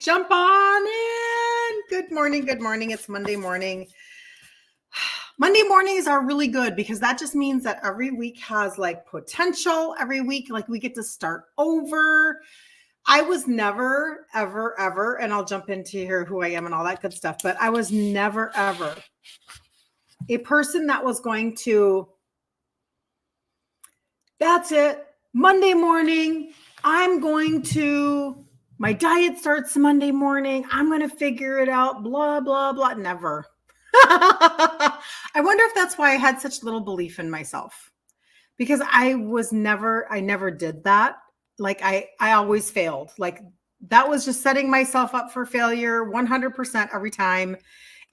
Jump on in. Good morning. Good morning. It's Monday morning. Monday mornings are really good because that just means that every week has like potential. Every week, like we get to start over. I was never, ever, and I'll jump into here who I am and all that good stuff, but I was never, ever a person that was going to, that's it, Monday morning, my diet starts Monday morning, I'm going to figure it out, blah, blah, blah. Never. I wonder if that's why I had such little belief in myself, because I never did that. Like I always failed. Like that was just setting myself up for failure 100% every time.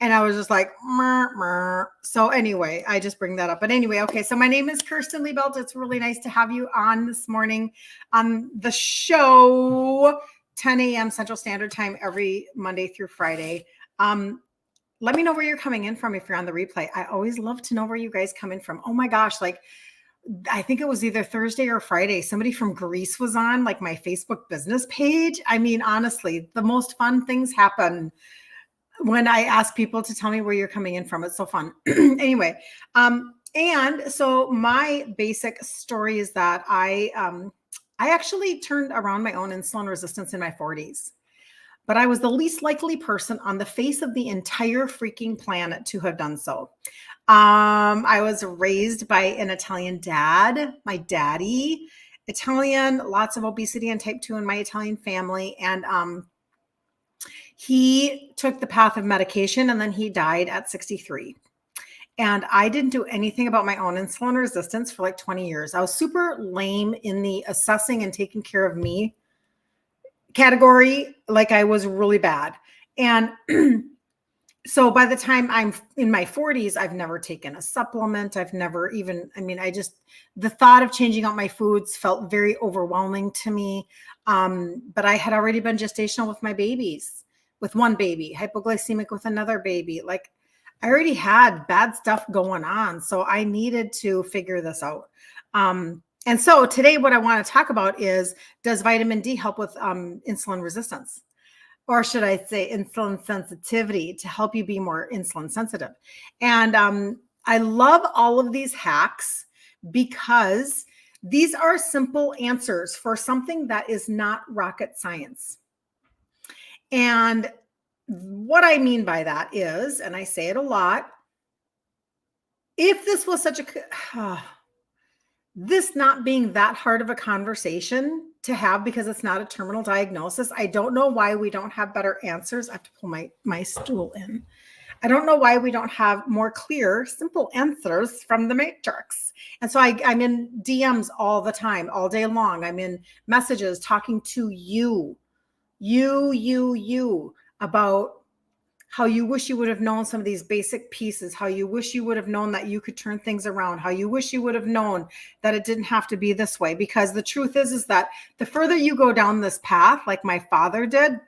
And I was just like, meh, meh. So anyway, I just bring that up. But anyway, okay. So my name is Kirsten Liebelt. It's really nice to have you on this morning on the show, 10 a.m. Central Standard Time every Monday through Friday. Let me know where you're coming in from if you're on the replay. I always love to know where you guys come in from. Oh my gosh, like I think it was either Thursday or Friday. Somebody from Greece was on like my Facebook business page. I mean, honestly, the most fun things happen when I ask people to tell me where you're coming in from. It's so fun. Anyway, and so my basic story is that I actually turned around my own insulin resistance in my 40s. But I was the least likely person on the face of the entire freaking planet to have done so. I was raised by an Italian dad, my daddy, Italian, lots of obesity and type 2 in my Italian family. And he took the path of medication and then he died at 63. And I didn't do anything about my own insulin resistance for like 20 years. I was super lame in the assessing and taking care of me category. Like I was really bad. And so by the time I'm in my 40s, I've never taken a supplement. I've never even, the thought of changing out my foods felt very overwhelming to me. But I had already been gestational with my babies, with one baby, hypoglycemic with another baby. Like I already had bad stuff going on. So I needed to figure this out. And so today what I want to talk about is, does vitamin D help with insulin resistance? Or should I say insulin sensitivity, to help you be more insulin sensitive? And I love all of these hacks because these are simple answers for something that is not rocket science. And what I mean by that is, and I say it a lot, if this was such a... this not being that hard of a conversation to have because it's not a terminal diagnosis. I don't know why we don't have better answers. I have to pull my stool in. I don't know why we don't have more clear, simple answers from the matrix. And so I'm in DMs all the time, all day long. I'm in messages talking to you about how you wish you would have known some of these basic pieces, how you wish you would have known that you could turn things around, how you wish you would have known that it didn't have to be this way. Because the truth is that the further you go down this path, like my father did,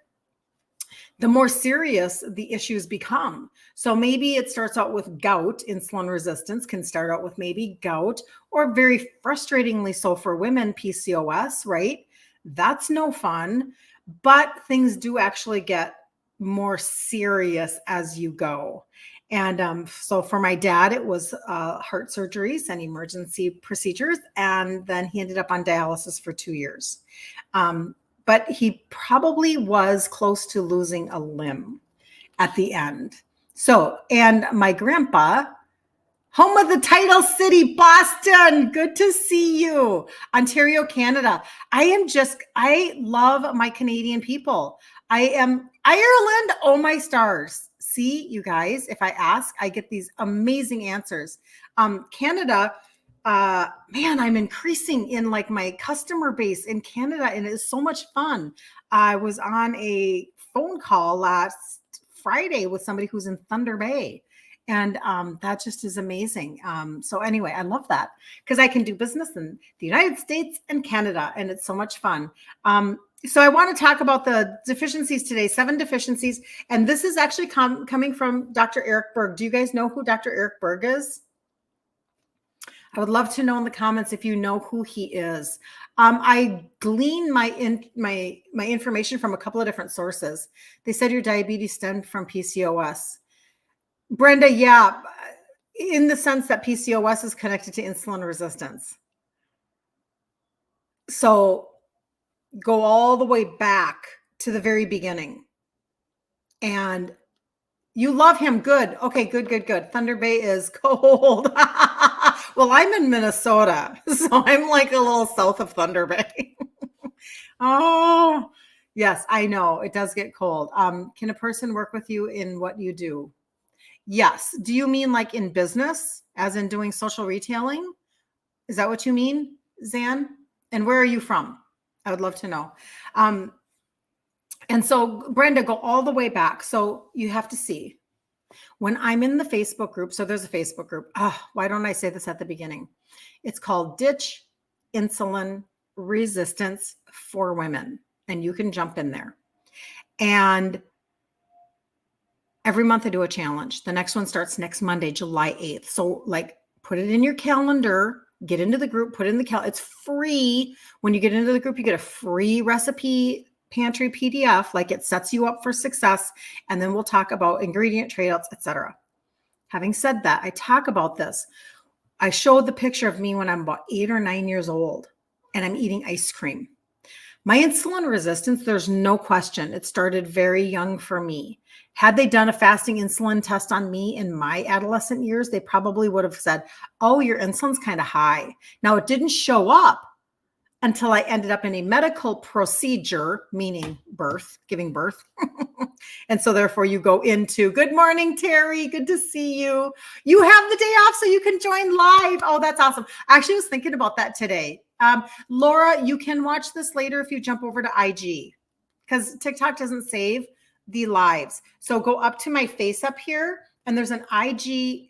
the more serious the issues become. So maybe it starts out with gout. Insulin resistance can start out with maybe gout, or very frustratingly so for women, PCOS, right? That's no fun, but things do actually get more serious as you go. And so for my dad, it was heart surgeries and emergency procedures. And then he ended up on dialysis for 2 years. But he probably was close to losing a limb at the end. So, and my grandpa, home of the title city, Boston. Good to see you. Ontario, Canada. I love my Canadian people. I am Ireland. Oh, my stars. See, you guys, if I ask, I get these amazing answers. Canada, man, I'm increasing in like my customer base in Canada, and it is so much fun. I was on a phone call last Friday with somebody who's in Thunder Bay. And that just is amazing. So anyway, I love that because I can do business in the United States and Canada, and it's so much fun. So I want to talk about the deficiencies today, 7 deficiencies. And this is actually coming from Dr. Eric Berg. Do you guys know who Dr. Eric Berg is? I would love to know in the comments if you know who he is. I gleaned my information from a couple of different sources. They said your diabetes stemmed from PCOS. Brenda, yeah, in the sense that PCOS is connected to insulin resistance. So go all the way back to the very beginning. And you love him. Good. Okay, good. Thunder Bay is cold. Well, I'm in Minnesota, so I'm like a little south of Thunder Bay. Oh, yes, I know. It does get cold. Can a person work with you in what you do? Yes. Do you mean like in business, as in doing social retailing? Is that what you mean, Zan? And where are you from? I would love to know. And so, Brenda, go all the way back. So you have to see when I'm in the Facebook group. So there's a Facebook group. Why don't I say this at the beginning? It's called Ditch Insulin Resistance for Women. And you can jump in there. And every month I do a challenge. The next one starts next Monday, July 8th. So like put it in your calendar, get into the group, put it in the calendar. It's free. When you get into the group, you get a free recipe pantry PDF. Like it sets you up for success. And then we'll talk about ingredient trade-outs, etc. Having said that, I talk about this. I showed the picture of me when I'm about 8 or 9 years old and I'm eating ice cream. My insulin resistance, there's no question. It started very young for me. Had they done a fasting insulin test on me in my adolescent years, they probably would have said, oh, your insulin's kind of high. Now, it didn't show up until I ended up in a medical procedure, meaning birth, giving birth. And so therefore you go into, good morning, Terry. Good to see you. You have the day off so you can join live. Oh, that's awesome. I actually was thinking about that today. Laura, you can watch this later if you jump over to IG because TikTok doesn't save the lives. So go up to my face up here and there's an IG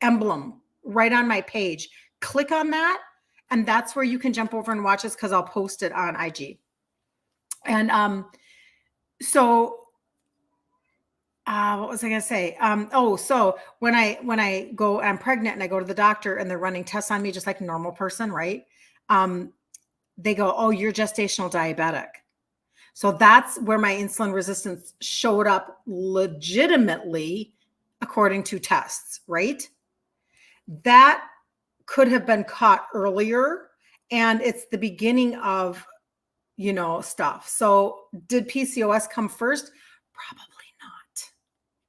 emblem right on my page. Click on that. And that's where you can jump over and watch this because I'll post it on IG. And so what was I going to say? So when I go, I'm pregnant and I go to the doctor and they're running tests on me just like a normal person, right? They go, oh, you're gestational diabetic. So that's where my insulin resistance showed up legitimately according to tests, right? That could have been caught earlier and it's the beginning of, stuff. So did PCOS come first? Probably not.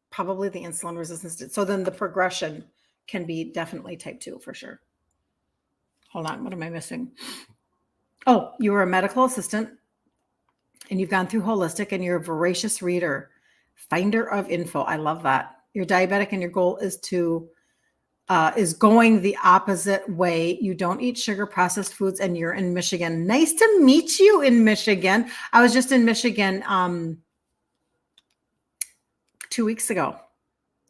Probably the insulin resistance did. So then the progression can be definitely type 2 for sure. Hold on. What am I missing? Oh, you were a medical assistant and you've gone through holistic and you're a voracious reader, finder of info. I love that. You're diabetic and your goal is going the opposite way. You don't eat sugar processed foods and you're in Michigan. Nice to meet you in Michigan. I was just in Michigan 2 weeks ago.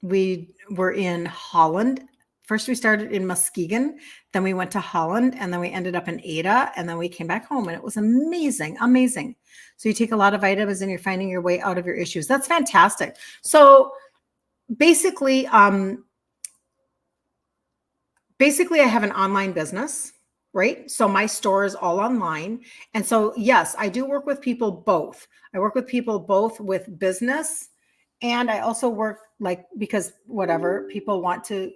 We were in Holland. First, we started in Muskegon, then we went to Holland, and then we ended up in Ada, and then we came back home, and it was amazing, amazing. So you take a lot of vitamins, and you're finding your way out of your issues. That's fantastic. So basically, I have an online business, right? So my store is all online. And so, yes, I do work with people both. I work with people both with business, and I also work because whatever, people want to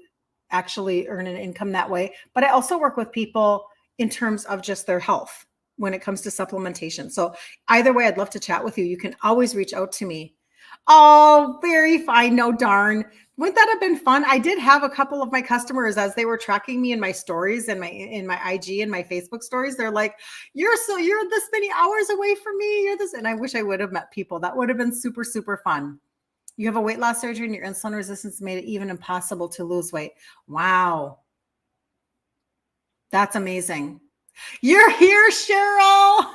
actually earn an income that way. But I also work with people in terms of just their health when it comes to supplementation. So either way, I'd love to chat with you. You can always reach out to me. Oh, very fine. No darn. Wouldn't that have been fun? I did have a couple of my customers as they were tracking me in my stories and in my IG and my Facebook stories. They're like, you're this many hours away from me. You're this. And I wish I would have met people. That would have been super, super fun. You have a weight loss surgery and your insulin resistance made it even impossible to lose weight. Wow. That's amazing. You're here, Cheryl.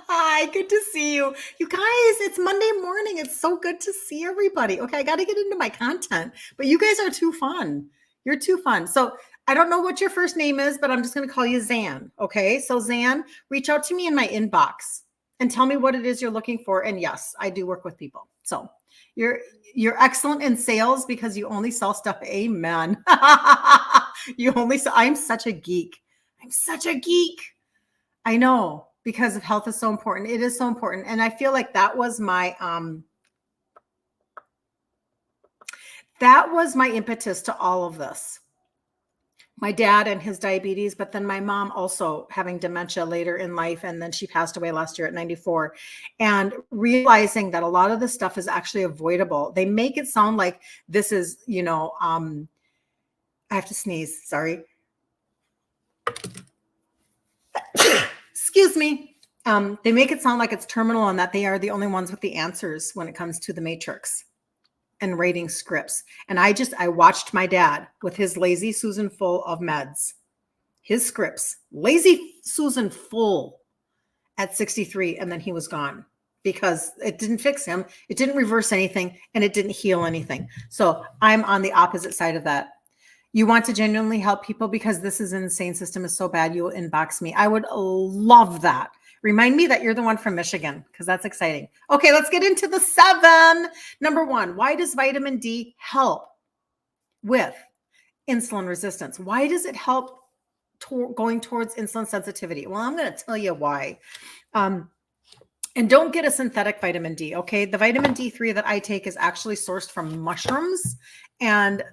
Hi, good to see you. You guys, it's Monday morning. It's so good to see everybody. Okay, I got to get into my content, but you guys are too fun. You're too fun. So I don't know what your first name is, but I'm just going to call you Zan. Okay, so Zan, reach out to me in my inbox and tell me what it is you're looking for. And yes, I do work with people. So you're excellent in sales because you only sell stuff. Amen. I'm such a geek. I'm such a geek. I know, because of health is so important. It is so important. And I feel like that was my impetus to all of this. My dad and his diabetes, but then my mom also having dementia later in life. And then she passed away last year at 94. And realizing that a lot of this stuff is actually avoidable. They make it sound like this is, I have to sneeze. Sorry. Excuse me. They make it sound like it's terminal and that they are the only ones with the answers when it comes to the matrix and writing scripts. And I watched my dad with his lazy Susan full of meds, his scripts, lazy Susan full at 63. And then he was gone because it didn't fix him. It didn't reverse anything and it didn't heal anything. So I'm on the opposite side of that. You want to genuinely help people because this is an insane system is so bad. You will inbox me. I would love that. Remind me that you're the one from Michigan because that's exciting. Okay, let's get into the 7. Number 1, why does vitamin D help with insulin resistance? Why does it help going towards insulin sensitivity? Well, I'm going to tell you why. And don't get a synthetic vitamin D, okay? The vitamin D3 that I take is actually sourced from mushrooms, and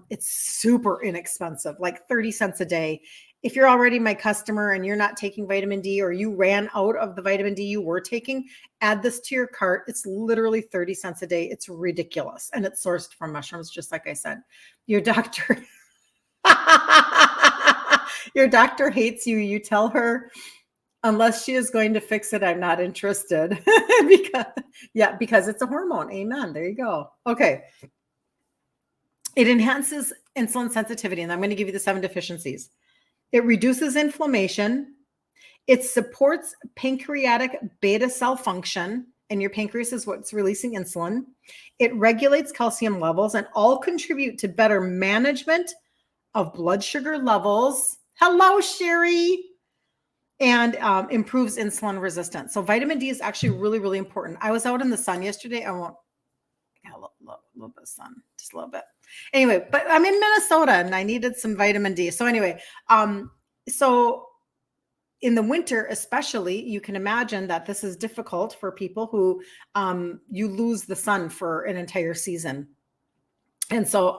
it's super inexpensive, like 30 cents a day. If you're already my customer and you're not taking vitamin D or you ran out of the vitamin D you were taking, add this to your cart. It's literally 30 cents a day. It's ridiculous. And it's sourced from mushrooms, just like I said. Your doctor, your doctor hates you. You tell her, unless she is going to fix it, I'm not interested. because it's a hormone. Amen. There you go. Okay. It enhances insulin sensitivity. And I'm going to give you the 7 deficiencies. It reduces inflammation. It supports pancreatic beta cell function, and your pancreas is what's releasing insulin. It regulates calcium levels and all contribute to better management of blood sugar levels. Hello, Sherry. And improves insulin resistance. So vitamin D is actually really, really important. I was out in the sun yesterday. I got a little bit of sun, just a little bit. Anyway, but I'm in Minnesota and I needed some vitamin D. So anyway, so in the winter, especially, you can imagine that this is difficult for people who you lose the sun for an entire season. And so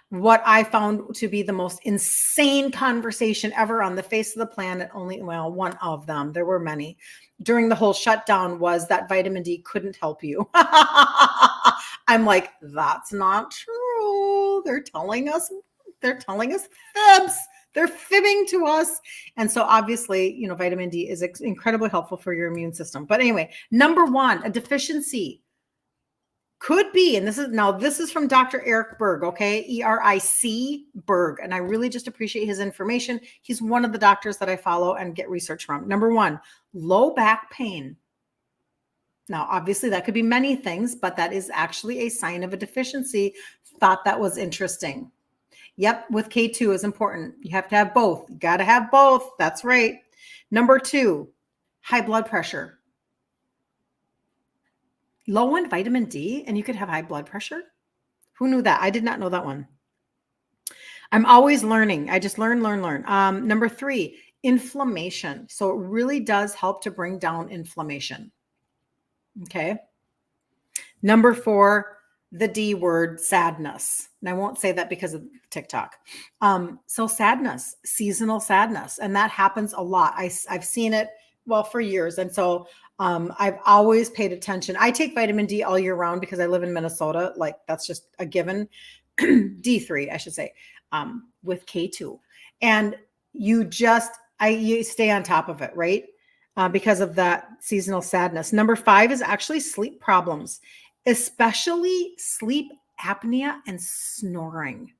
what I found to be the most insane conversation ever on the face of the planet, one of them, there were many, during the whole shutdown was that vitamin D couldn't help you. I'm like, that's not true. They're telling us fibs. They're fibbing to us. And so obviously, vitamin D is incredibly helpful for your immune system. But anyway, number 1, a deficiency could be, and this is from Dr. Eric Berg, okay? ERIC Berg. And I really just appreciate his information. He's one of the doctors that I follow and get research from. Number 1, low back pain. Now, obviously that could be many things, but that is actually a sign of a deficiency. Thought that was interesting. Yep, with K2 is important. You have to have both. You got to have both. That's right. Number 2, high blood pressure. Low in vitamin D, and you could have high blood pressure? Who knew that? I did not know that one. I'm always learning. I just learn. Number 3, inflammation. So it really does help to bring down inflammation. Okay. Number 4, the D word, sadness. And I won't say that because of TikTok. So sadness, seasonal sadness. And that happens a lot. I've seen it, for years. And so I've always paid attention. I take vitamin D all year round because I live in Minnesota. Like that's just a given. D3, I should say, with K2. And you stay on top of it, right? Because of that seasonal sadness. Number 5 is actually sleep problems, especially sleep apnea and snoring.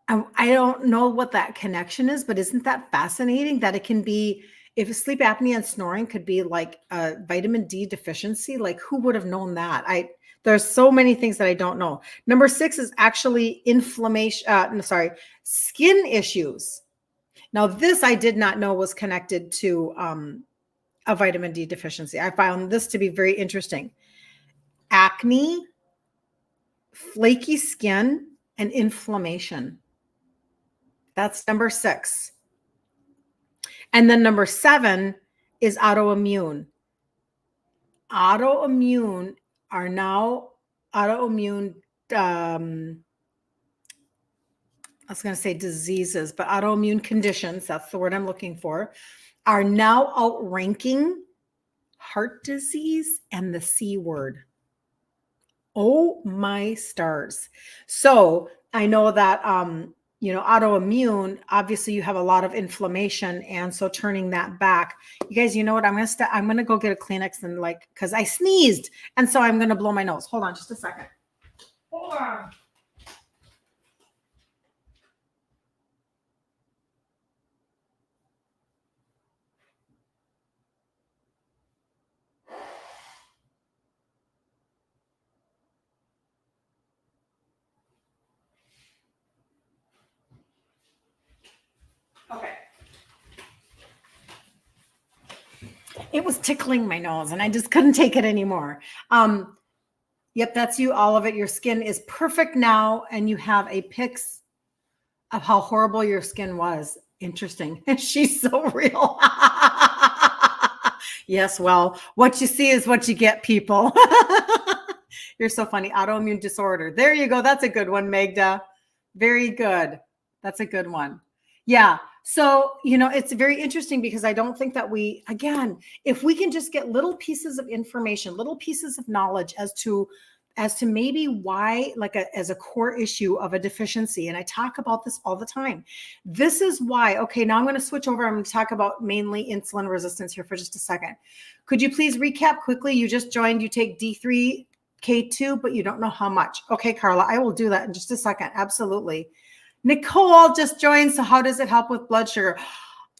I don't know what that connection is, but isn't that fascinating that it can be, if sleep apnea and snoring could be like a vitamin D deficiency, like who would have known that? There's so many things that I don't know. Number 6 is actually skin issues. Now this I did not know was connected to a vitamin D deficiency. I found this to be very interesting. Acne, flaky skin, and inflammation. That's number 6. And then number 7 is autoimmune. Autoimmune are now autoimmune, I was going to say diseases, but autoimmune conditions, that's the word I'm looking for, are now outranking heart disease and the C word. Oh my stars. So I know that, autoimmune, obviously you have a lot of inflammation. And so turning that back, you guys, you know what? I'm going to go get a Kleenex and cause I sneezed. And so I'm going to blow my nose. Hold on just a second. Hold on. Okay. It was tickling my nose and I just couldn't take it anymore. Yep, that's you, all of it. Your skin is perfect now. And you have a pics of how horrible your skin was. Interesting. She's so real. Yes, well, what you see is what you get, people. You're so funny. Autoimmune disorder. There you go. That's a good one, Magda. Very good. That's a good one. Yeah. So, it's very interesting because I don't think that again, if we can just get little pieces of information, little pieces of knowledge as to maybe why, as a core issue of a deficiency. And I talk about this all the time. This is why, okay, now I'm going to switch over. I'm going to talk about mainly insulin resistance here for just a second. Could you please recap quickly? You just joined, you take D3, K2, but you don't know how much. Okay, Carla, I will do that in just a second. Absolutely. Nicole just joined. So how does it help with blood sugar?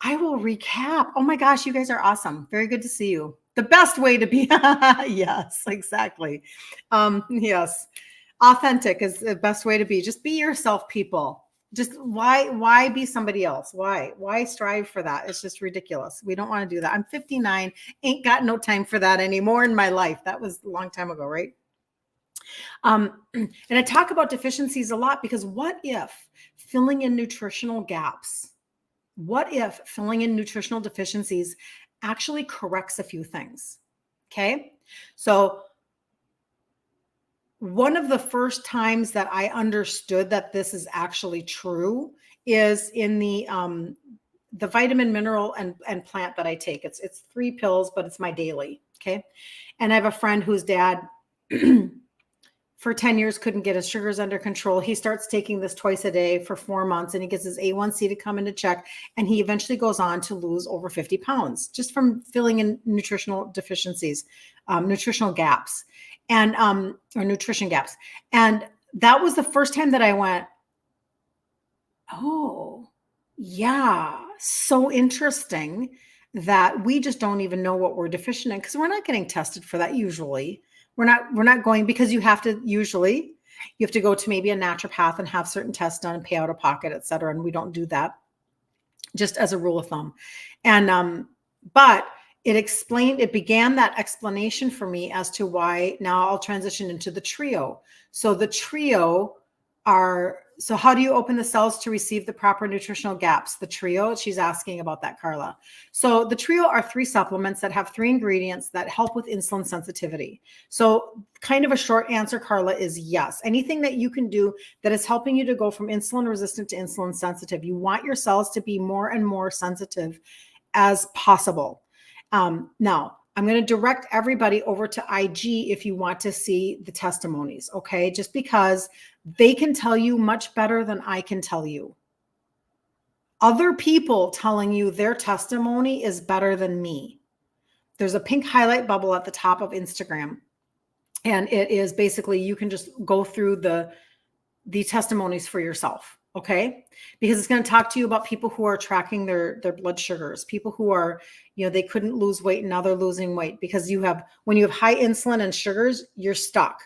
I will recap. Oh my gosh, you guys are awesome. Very good to see you. The best way to be. Yes, exactly. Yes. Authentic is the best way to be. Just be yourself, people. Just why be somebody else? Why strive for that? It's just ridiculous. We don't want to do that. I'm 59, ain't got no time for that anymore in my life. That was a long time ago, right? And I talk about deficiencies a lot because what if filling in nutritional gaps, what if filling in nutritional deficiencies actually corrects a few things? Okay. So one of the first times that I understood that this is actually true is in the vitamin, mineral, and plant that I take. It's 3 pills, but it's my daily. Okay. And I have a friend whose dad for 10 years couldn't get his sugars under control. He starts taking this twice a day for 4 months and he gets his A1C to come into check. And he eventually goes on to lose over 50 pounds just from filling in nutritional deficiencies, nutritional gaps and, or nutrition gaps. And that was the first time that I went, oh yeah, so interesting that we just don't even know what we're deficient in because we're not getting tested for that usually. We're not going because you have to go to maybe a naturopath and have certain tests done and pay out of pocket, et cetera. And we don't do that just as a rule of thumb. And, but it began that explanation for me as to why now I'll transition into the trio. So the trio so how do you open the cells to receive the proper nutritional gaps? The trio, she's asking about that, Carla. So the trio are 3 supplements that have 3 ingredients that help with insulin sensitivity. So kind of a short answer, Carla, is yes. Anything that you can do that is helping you to go from insulin resistant to insulin sensitive. You want your cells to be more and more sensitive as possible. Now, I'm going to direct everybody over to IG if you want to see the testimonies, okay? Just because they can tell you much better than I can tell you. Other people telling you their testimony is better than me. There's a pink highlight bubble at the top of Instagram. And it is basically, you can just go through the testimonies for yourself. Okay. Because it's going to talk to you about people who are tracking their blood sugars, people who are, they couldn't lose weight and now they're losing weight because when you have high insulin and sugars, you're stuck.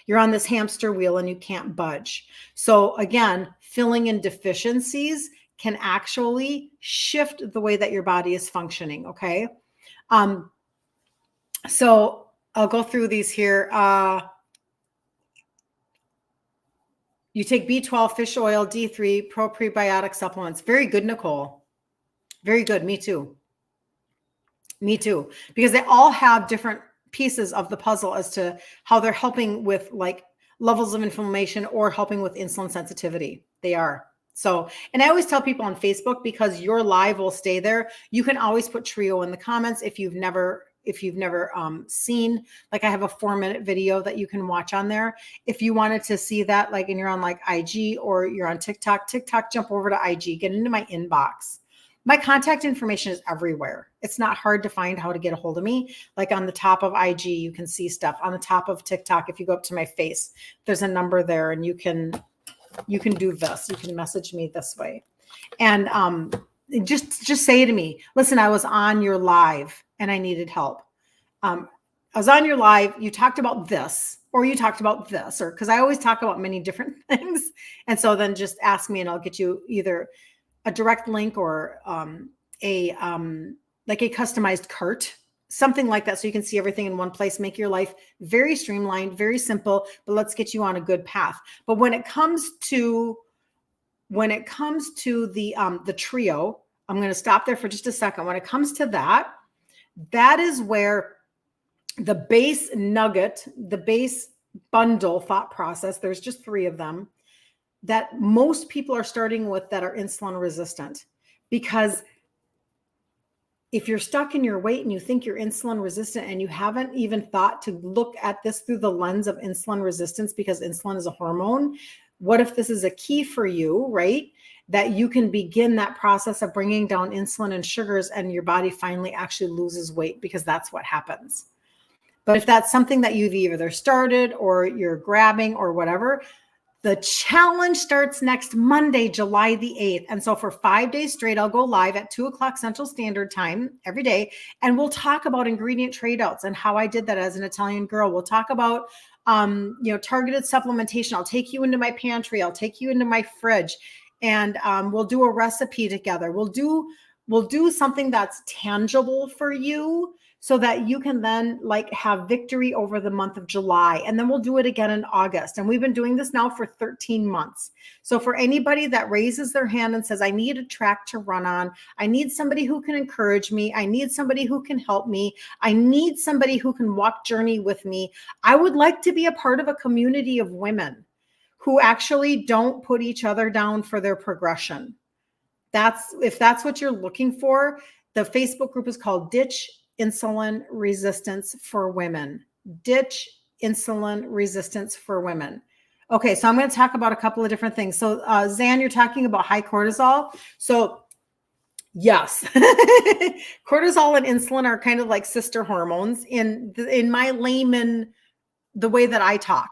You're on this hamster wheel and you can't budge. So again, filling in deficiencies can actually shift the way that your body is functioning. Okay. So I'll go through these here. You take B12, fish oil, D3, pro prebiotic supplements. Very good, Nicole. Very good. Me too. Me too. Because they all have different pieces of the puzzle as to how they're helping with like levels of inflammation or helping with insulin sensitivity. They are. So, and I always tell people on Facebook, because your live will stay there, you can always put Trio in the comments if you've never seen, like I have a 4-minute video that you can watch on there. If you wanted to see that, like, and you're on like IG or you're on TikTok, jump over to IG, get into my inbox. My contact information is everywhere. It's not hard to find how to get a hold of me. Like on the top of IG, you can see stuff. On the top of TikTok, if you go up to my face, there's a number there, and you can do this. You can message me this way. And just say to me, listen, I was on your live and I needed help. I was on your live. You talked about this, or you talked about this, or because I always talk about many different things. And so then just ask me and I'll get you either a direct link or like a customized cart, something like that. So you can see everything in one place, make your life very streamlined, very simple, but let's get you on a good path. But when it comes to the Trio, I'm going to stop there for just a second. When it comes to that, that is where the base nugget, the base bundle thought process, there's just 3 of them that most people are starting with that are insulin resistant. Because if you're stuck in your weight and you think you're insulin resistant and you haven't even thought to look at this through the lens of insulin resistance, because insulin is a hormone, what if this is a key for you, right? That you can begin that process of bringing down insulin and sugars and your body finally actually loses weight, because that's what happens. But if that's something that you've either started or you're grabbing or whatever, the challenge starts next Monday, July the 8th. And so for 5 days straight, I'll go live at 2:00 Central Standard Time every day. And we'll talk about ingredient trade outs and how I did that as an Italian girl. We'll talk about, targeted supplementation. I'll take you into my pantry. I'll take you into my fridge, and we'll do a recipe together. We'll do something that's tangible for you, so that you can then like have victory over the month of July. And then we'll do it again in August. And we've been doing this now for 13 months. So for anybody that raises their hand and says, I need a track to run on, I need somebody who can encourage me, I need somebody who can help me, I need somebody who can walk journey with me, I would like to be a part of a community of women who actually don't put each other down for their progression. If that's what you're looking for, the Facebook group is called Ditch Insulin Resistance for Women. Ditch Insulin Resistance for Women. Okay, so I'm going to talk about a couple of different things. So Zan, you're talking about high cortisol. So yes, cortisol and insulin are kind of like sister hormones in my layman, the way that I talk.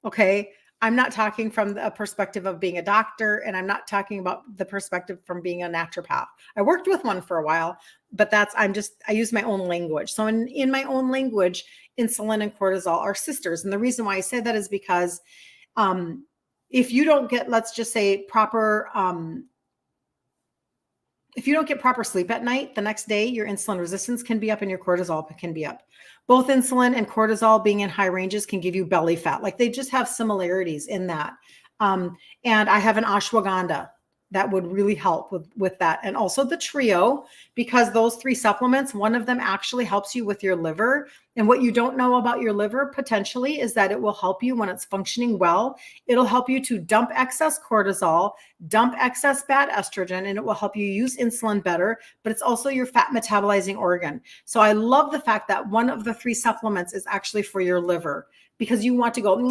Okay. I'm not talking from a perspective of being a doctor, and I'm not talking about the perspective from being a naturopath. I worked with one for a while, but I use my own language. So in my own language, insulin and cortisol are sisters. And the reason why I say that is because if you don't get, let's just say if you don't get proper sleep at night, the next day, your insulin resistance can be up and your cortisol can be up. Both insulin and cortisol being in high ranges can give you belly fat. Like they just have similarities in that. And I have an ashwagandha that would really help with that. And also the Trio, because those 3 supplements, one of them actually helps you with your liver. And what you don't know about your liver potentially is that it will help you when it's functioning well. It'll help you to dump excess cortisol, dump excess bad estrogen, and it will help you use insulin better, but it's also your fat metabolizing organ. So I love the fact that one of the 3 supplements is actually for your liver, because you want to go,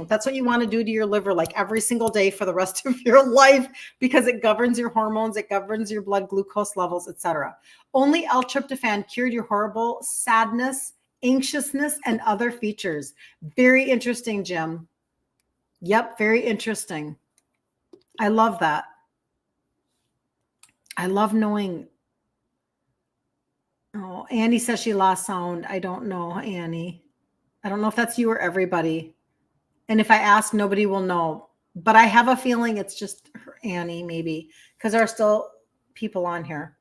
that's what you want to do to your liver, like every single day for the rest of your life, because it governs your hormones, it governs your blood glucose levels, etc. Only L-tryptophan cured your horrible sadness, anxiousness, and other features. Very interesting, Jim. Yep, very interesting. I love that. I love knowing. Oh, Annie says she lost sound. I don't know, Annie. I don't know if that's you or everybody. And if I ask, nobody will know. But I have a feeling it's just Annie, maybe, because there are still people on here.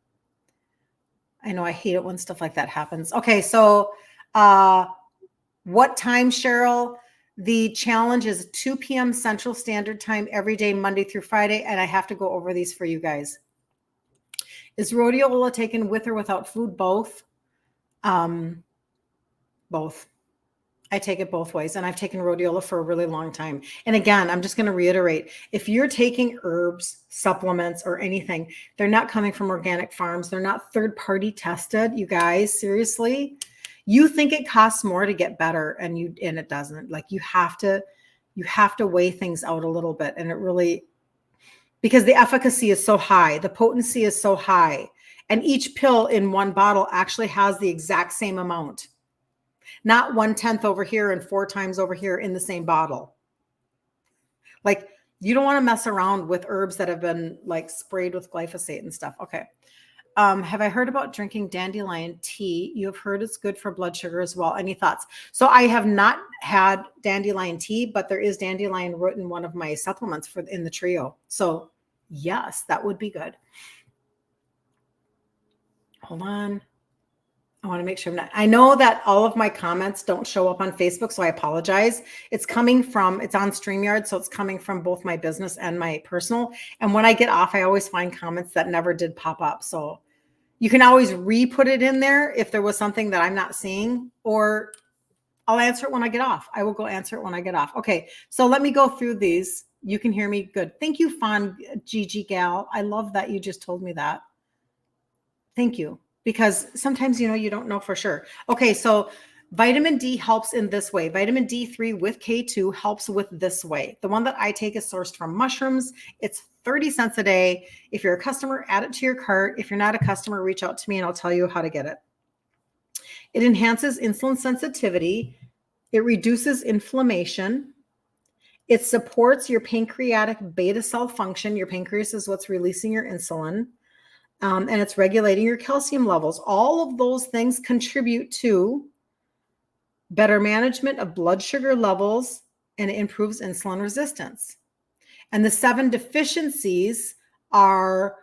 I know I hate it when stuff like that happens. Okay, so what time, Cheryl? The challenge is 2 p.m. Central Standard Time every day, Monday through Friday. And I have to go over these for you guys. Is rhodiola taken with or without food? Both. Both. I take it both ways. And I've taken rhodiola for a really long time. And again, I'm just going to reiterate, if you're taking herbs, supplements, or anything, they're not coming from organic farms. They're not third-party tested. You guys, seriously, you think it costs more to get better, and it doesn't. Like you have to weigh things out a little bit. And it really, because the efficacy is so high, the potency is so high, and each pill in one bottle actually has the exact same amount. Not 1/10 over here and 4 times over here in the same bottle. Like you don't want to mess around with herbs that have been like sprayed with glyphosate and stuff. Okay. Have I heard about drinking dandelion tea? You have heard it's good for blood sugar as well. Any thoughts? So I have not had dandelion tea, but there is dandelion root in one of my supplements in the trio. So yes, that would be good. Hold on. I want to make sure I know that all of my comments don't show up on Facebook, so I apologize. It's on StreamYard, so it's coming from both my business and my personal. And when I get off, I always find comments that never did pop up. So you can always re-put it in there if there was something that I'm not seeing, or I'll answer it when I get off. I will go answer it when I get off. Okay, so let me go through these. You can hear me good. Thank you, Fawn Gigi Gal. I love that you just told me that. Thank you. Because sometimes, you don't know for sure. Okay, so vitamin D helps in this way. Vitamin D3 with K2 helps with this way. The one that I take is sourced from mushrooms. It's 30 cents a day. If you're a customer, add it to your cart. If you're not a customer, reach out to me and I'll tell you how to get it. It enhances insulin sensitivity. It reduces inflammation. It supports your pancreatic beta cell function. Your pancreas is what's releasing your insulin. And it's regulating your calcium levels. All of those things contribute to better management of blood sugar levels, and it improves insulin resistance. And the 7 deficiencies are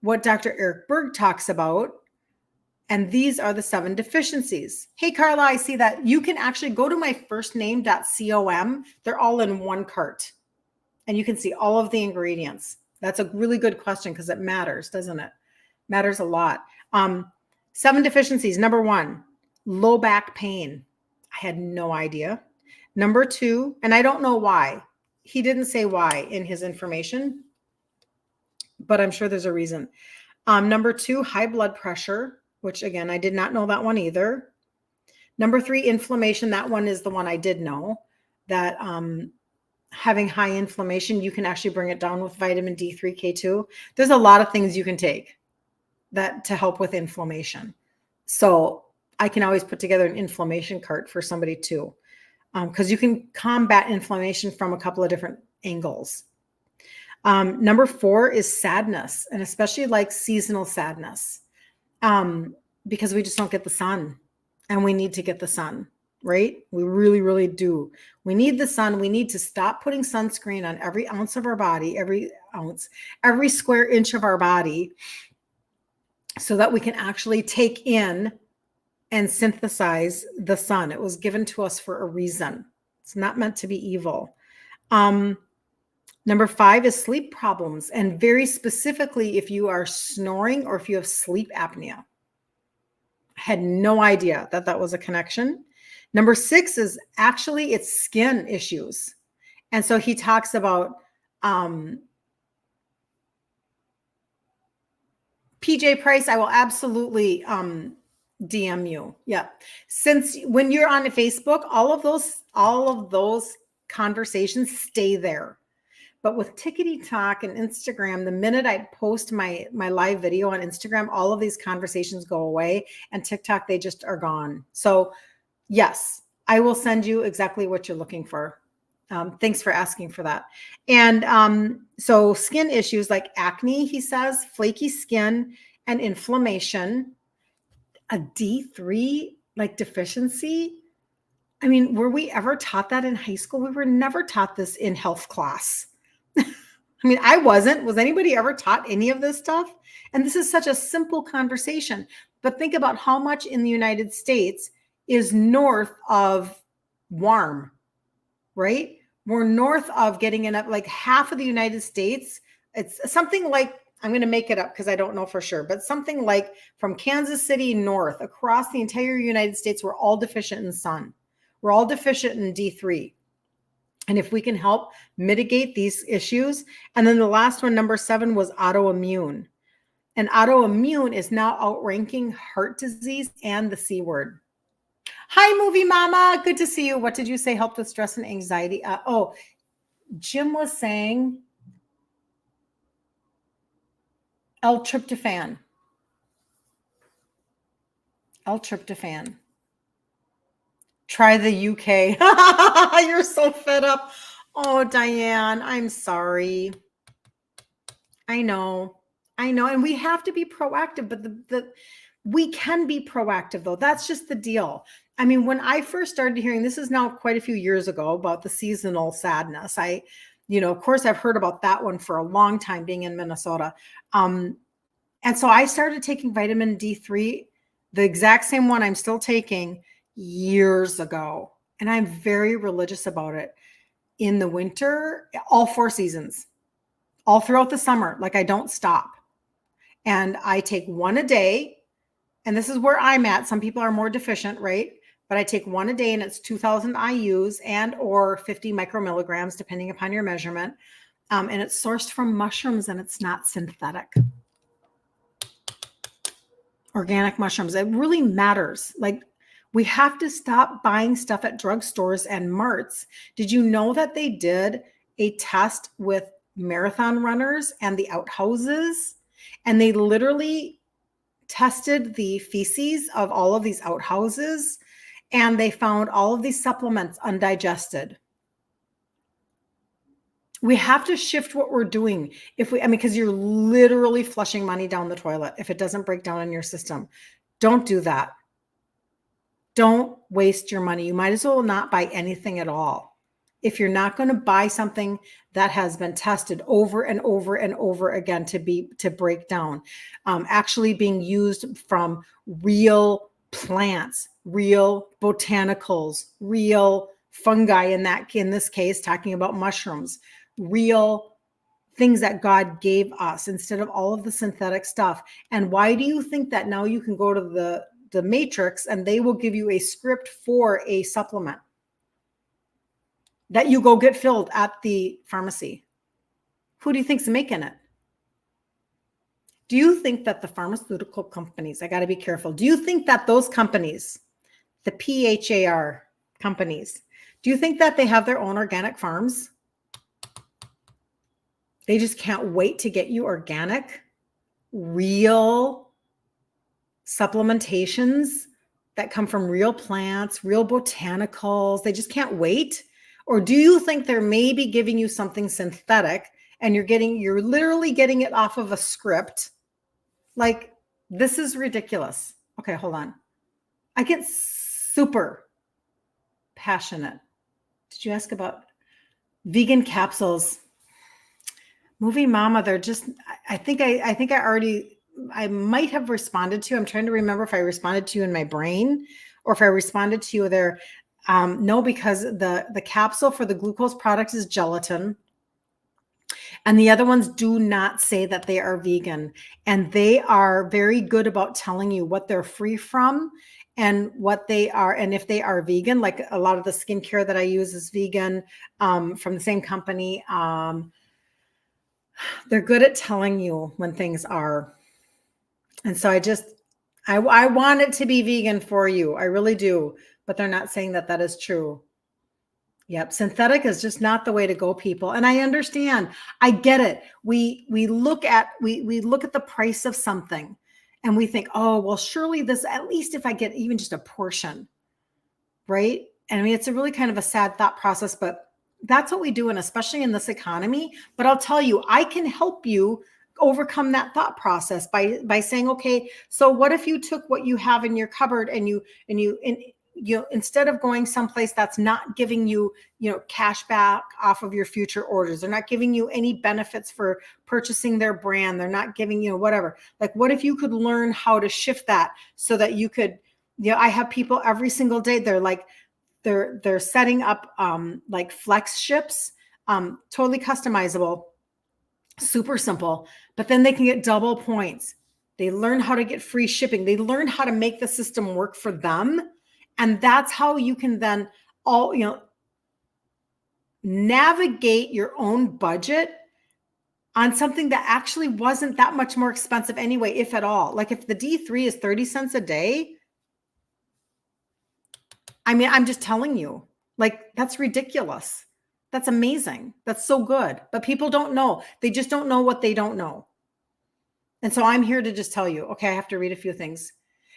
what Dr. Eric Berg talks about. And these are the 7 deficiencies. Hey, Carla, I see that you can actually go to myfirstname.com. They're all in one cart. And you can see all of the ingredients. That's a really good question because it matters, doesn't it? Matters a lot. 7 deficiencies. Number 1, low back pain. I had no idea. Number 2, and I don't know why. He didn't say why in his information, but I'm sure there's a reason. Number 2, high blood pressure, which again, I did not know that one either. Number 3, inflammation. That one is the one I did know, that having high inflammation, you can actually bring it down with vitamin D3, K2. There's a lot of things you can take that to help with inflammation. So I can always put together an inflammation cart for somebody too, because you can combat inflammation from a couple of different angles. Number 4 is sadness, and especially like seasonal sadness, because we just don't get the sun, and we need to get the sun, right? We really, really do. We need the sun. We need to stop putting sunscreen on every ounce of our body, every square inch of our body, so that we can actually take in and synthesize the sun. It was given to us for a reason. It's not meant to be evil. Number 5 is sleep problems. And very specifically, if you are snoring or if you have sleep apnea. I had no idea that that was a connection. Number 6 is actually it's skin issues. And so he talks about PJ Price. I will absolutely DM you. Yeah. Since when you're on Facebook, all of those conversations stay there. But with Tickety Talk and Instagram, the minute I post my live video on Instagram, all of these conversations go away, and TikTok, they just are gone. So yes, I will send you exactly what you're looking for. Thanks for asking for that. And so skin issues like acne, he says, flaky skin and inflammation, a D3 like deficiency. I mean, were we ever taught that in high school? We were never taught this in health class. I mean, I wasn't. Was anybody ever taught any of this stuff? And this is such a simple conversation. But think about how much in the United States is north of warm. right? We're north of getting enough, like half of the United States. It's something like, I'm going to make it up because I don't know for sure, but something like from Kansas City north across the entire United States, we're all deficient in sun. We're all deficient in D3. And if we can help mitigate these issues. And then the last one, number 7, was autoimmune. And autoimmune is now outranking heart disease and the C word. Hi, Movie Mama. Good to see you. What did you say helped with stress and anxiety? Jim was saying L-tryptophan. L-tryptophan. Try the UK. You're so fed up. Oh, Diane, I'm sorry. I know. And we have to be proactive, but we can be proactive though. That's just the deal. I mean, when I first started hearing, this is now quite a few years ago, about the seasonal sadness, of course, I've heard about that one for a long time being in Minnesota. And so I started taking vitamin D3, the exact same one I'm still taking, years ago. And I'm very religious about it. In the winter, all 4 seasons, all throughout the summer, like I don't stop. And I take 1 a day. And this is where I'm at. Some people are more deficient, right? But I take 1 a day, and it's 2,000 IUs and or 50 micromilligrams, depending upon your measurement. And it's sourced from mushrooms, and it's not synthetic. Organic mushrooms. It really matters. Like, we have to stop buying stuff at drugstores and marts. Did you know that they did a test with marathon runners and the outhouses? And they literally tested the feces of all of these outhouses, and they found all of these supplements undigested. We have to shift what we're doing. Because you're literally flushing money down the toilet if it doesn't break down in your system. Don't do that. Don't waste your money. You might as well not buy anything at all. If you're not going to buy something that has been tested over and over and over again to break down, actually being used from real plants, real botanicals, real fungi, in this case, talking about mushrooms, real things that God gave us instead of all of the synthetic stuff. And why do you think that now you can go to the Matrix and they will give you a script for a supplement that you go get filled at the pharmacy? Who do you think's making it? Do you think that the pharmaceutical companies, I got to be careful. Do you think that those companies, the PHAR companies, do you think that they have their own organic farms? They just can't wait to get you organic, real supplementations that come from real plants, real botanicals. They just can't wait. Or do you think they're maybe giving you something synthetic and you're literally getting it off of a script? Like, this is ridiculous. Okay, hold on. I get super passionate. Did you ask about vegan capsules? Movie Mama, they're just, I might have responded to you. I'm trying to remember if I responded to you in my brain or if I responded to you there. No, because the capsule for the glucose product is gelatin. And the other ones do not say that they are vegan. And they are very good about telling you what they're free from and what they are. And if they are vegan, like a lot of the skincare that I use is vegan, from the same company. They're good at telling you when things are. And so I want it to be vegan for you. I really do. But they're not saying that that is true. Yep. Synthetic is just not the way to go, people. And I understand. I get it. We look at the price of something and we think, oh, well, surely this, at least if I get even just a portion, right? And I mean, it's a really kind of a sad thought process, but that's what we do. And especially in this economy. But I'll tell you, I can help you overcome that thought process by saying, okay, so what if you took what you have in your cupboard and you instead of going someplace that's not giving you, cash back off of your future orders, they're not giving you any benefits for purchasing their brand, they're not giving you whatever. Like, what if you could learn how to shift that so that you could, I have people every single day, they're like, they're setting up like flex ships, totally customizable, super simple, but then they can get double points. They learn how to get free shipping. They learn how to make the system work for them. And that's how you can then navigate your own budget on something that actually wasn't that much more expensive anyway, if at all. Like if the D3 is 30 cents a day, I mean, I'm just telling you, like, that's ridiculous. That's amazing. That's so good. But people don't know. They just don't know what they don't know. And so I'm here to just tell you, okay, I have to read a few things.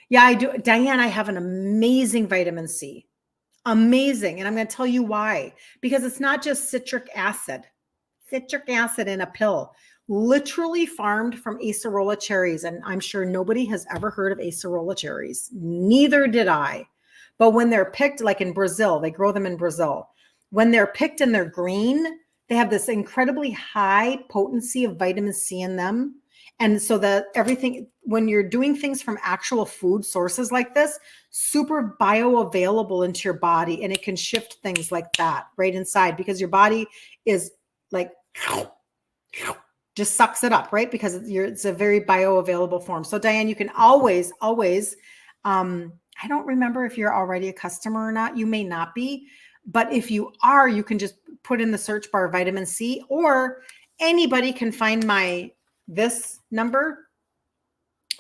Yeah, I do. Diane, I have an amazing vitamin C. Amazing. And I'm going to tell you why. Because it's not just citric acid in a pill, literally farmed from acerola cherries. And I'm sure nobody has ever heard of acerola cherries. Neither did I. But when they're picked, like in Brazil, they grow them in Brazil. When they're picked and they're green, they have this incredibly high potency of vitamin C in them. And so that everything, when you're doing things from actual food sources like this, super bioavailable into your body, and it can shift things like that right inside, because your body is like, just sucks it up, right? Because it's a very bioavailable form. So Diane, you can always, I don't remember if you're already a customer or not. You may not be, but if you are, you can just put in the search bar vitamin C, or anybody can find this number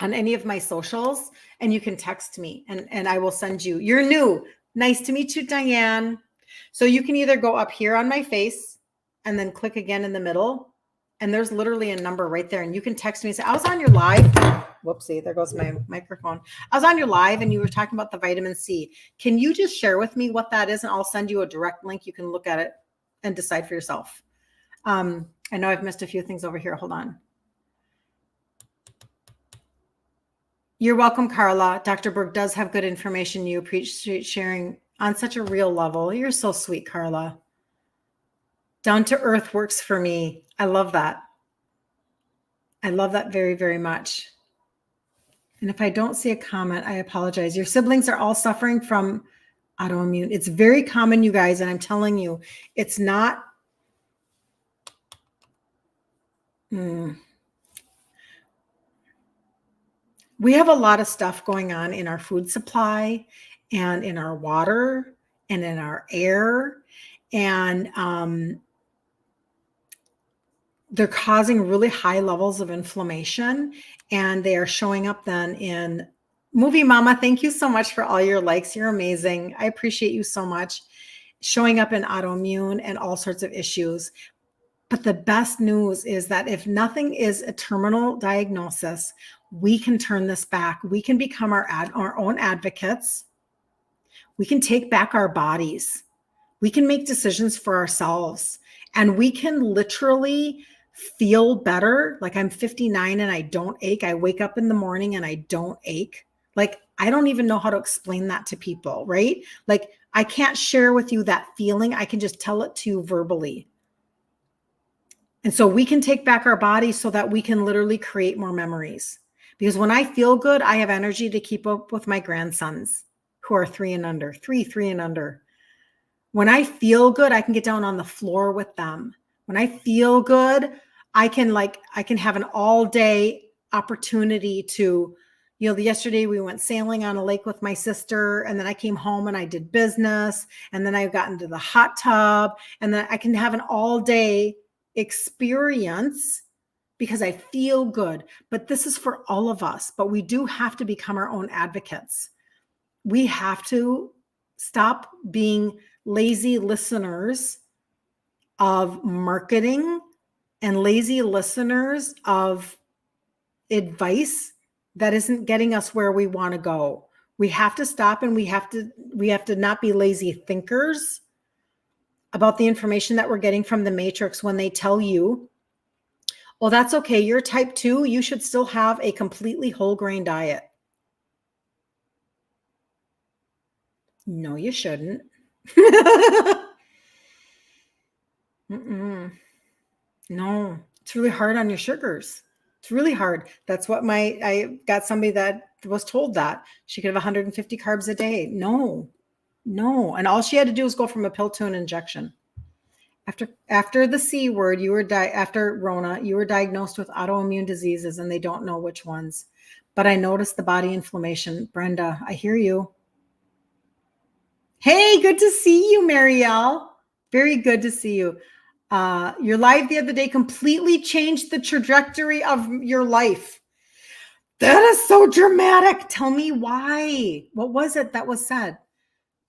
on any of my socials, and you can text me and I will send you. You're new. Nice to meet you, Diane. So you can either go up here on my face and then click again in the middle, and there's literally a number right there, and you can text me and say, I was on your live. Whoopsie, there goes my microphone. I was on your live and you were talking about the vitamin C. Can you just share with me what that is? And I'll send you a direct link. You can look at it and decide for yourself. I know I've missed a few things over here. Hold on. You're welcome, Carla. Dr. Berg does have good information. You appreciate sharing on such a real level. You're so sweet, Carla. Down to earth works for me. I love that. I love that very, very much. And if I don't see a comment, I apologize. Your siblings are all suffering from autoimmune. It's very common, you guys. And I'm telling you, it's not. We have a lot of stuff going on in our food supply and in our water and in our air. And they're causing really high levels of inflammation, and they are showing up then in Movie Mama. Thank you so much for all your likes. You're amazing. I appreciate you so much. Showing up in autoimmune and all sorts of issues. But the best news is that if nothing is a terminal diagnosis, we can turn this back. We can become our own advocates. We can take back our bodies. We can make decisions for ourselves, and we can literally feel better. Like, I'm 59 and I don't ache. I wake up in the morning and I don't ache. Like, I don't even know how to explain that to people, right? Like, I can't share with you that feeling. I can just tell it to you verbally. And so we can take back our bodies so that we can literally create more memories. Because when I feel good, I have energy to keep up with my grandsons who are 3 and under. When I feel good, I can get down on the floor with them. When I feel good, I can have an all day opportunity to, yesterday we went sailing on a lake with my sister, and then I came home and I did business, and then I got into the hot tub, and then I can have an all day experience because I feel good. But this is for all of us, but we do have to become our own advocates. We have to stop being lazy listeners of marketing and lazy listeners of advice that isn't getting us where we want to go. We have to stop, and we have to not be lazy thinkers about the information that we're getting from the Matrix when they tell you, well, that's okay, you're type 2, you should still have a completely whole grain diet. No, you shouldn't. No, it's really hard on your sugars. It's really hard. That's what I got somebody that was told that she could have 150 carbs a day. No, No. And all she had to do was go from a pill to an injection. After the C word, after Rona, you were diagnosed with autoimmune diseases, and they don't know which ones. But I noticed the body inflammation. Brenda, I hear you. Hey, good to see you, Marielle. Very good to see you. Your live the other day completely changed the trajectory of your life. That is so dramatic. Tell me why. What was it that was said?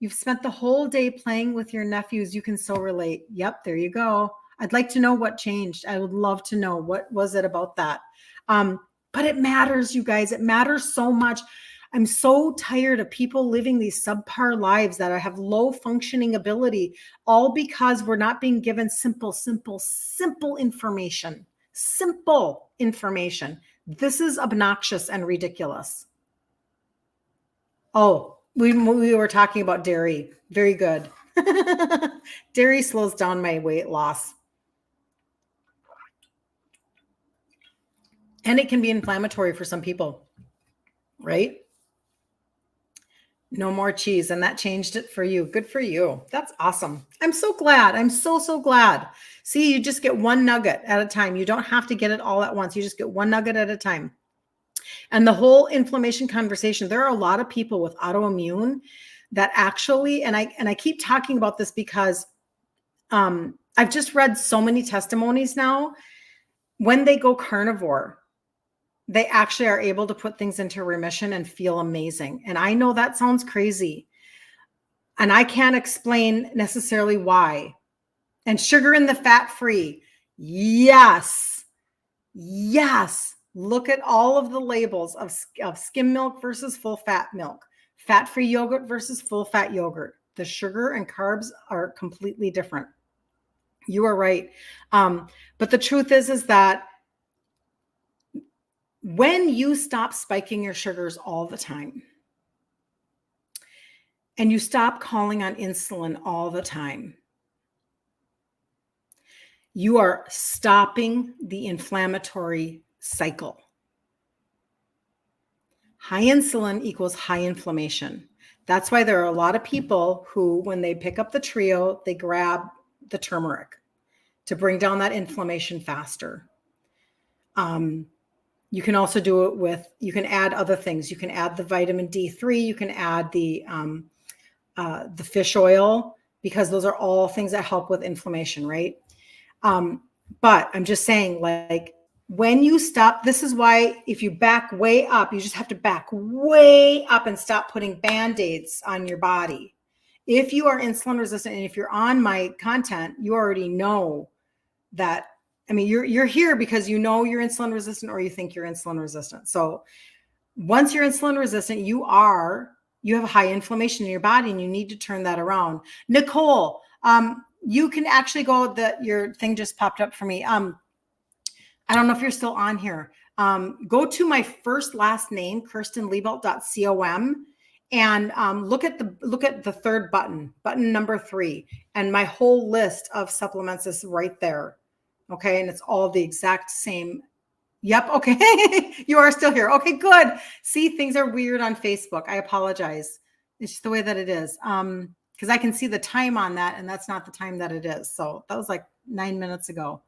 You've spent the whole day playing with your nephews. You can so relate. Yep, there you go. I'd like to know what changed. I would love to know what was it about that. But it matters, you guys. It matters so much. I'm so tired of people living these subpar lives that have low functioning ability, all because we're not being given simple information. Simple information. This is obnoxious and ridiculous. Oh, we were talking about dairy. Very good. Dairy slows down my weight loss. And it can be inflammatory for some people, right? No more cheese. And that changed it for you. Good for you. That's awesome. I'm so glad. I'm so glad. See, you just get one nugget at a time. You don't have to get it all at once. You just get one nugget at a time. And the whole inflammation conversation, there are a lot of people with autoimmune that actually, and I keep talking about this because I've just read so many testimonies now. When they go carnivore, they actually are able to put things into remission and feel amazing. And I know that sounds crazy. And I can't explain necessarily why. And sugar in the fat-free. Yes. Yes. Look at all of the labels of skim milk versus full fat milk, fat-free yogurt versus full fat yogurt. The sugar and carbs are completely different. You are right. But the truth is that when you stop spiking your sugars all the time and you stop calling on insulin all the time, you are stopping the inflammatory cycle. High insulin equals high inflammation. That's why there are a lot of people who, when they pick up the trio, they grab the turmeric to bring down that inflammation faster. You can also do it with, you can add other things. You can add the vitamin D3. You can add the fish oil, because those are all things that help with inflammation, right? But I'm just saying, like, when you stop, this is why if you back way up, you just have to back way up and stop putting Band-Aids on your body. If you are insulin resistant, and if you're on my content, you already know that. I mean, you're here because you know you're insulin resistant, or you think you're insulin resistant. So once you're insulin resistant, you have high inflammation in your body, and you need to turn that around. Nicole, you can actually go, your thing just popped up for me. I don't know if you're still on here. Go to my first last name, kirstenliebelt.com, and look at the third button number 3, and my whole list of supplements is right there. Okay. And it's all the exact same. Yep. Okay. You are still here. Okay, good. See, things are weird on Facebook. I apologize. It's just the way that it is. Because I can see the time on that, and that's not the time that it is. So that was like 9 minutes ago.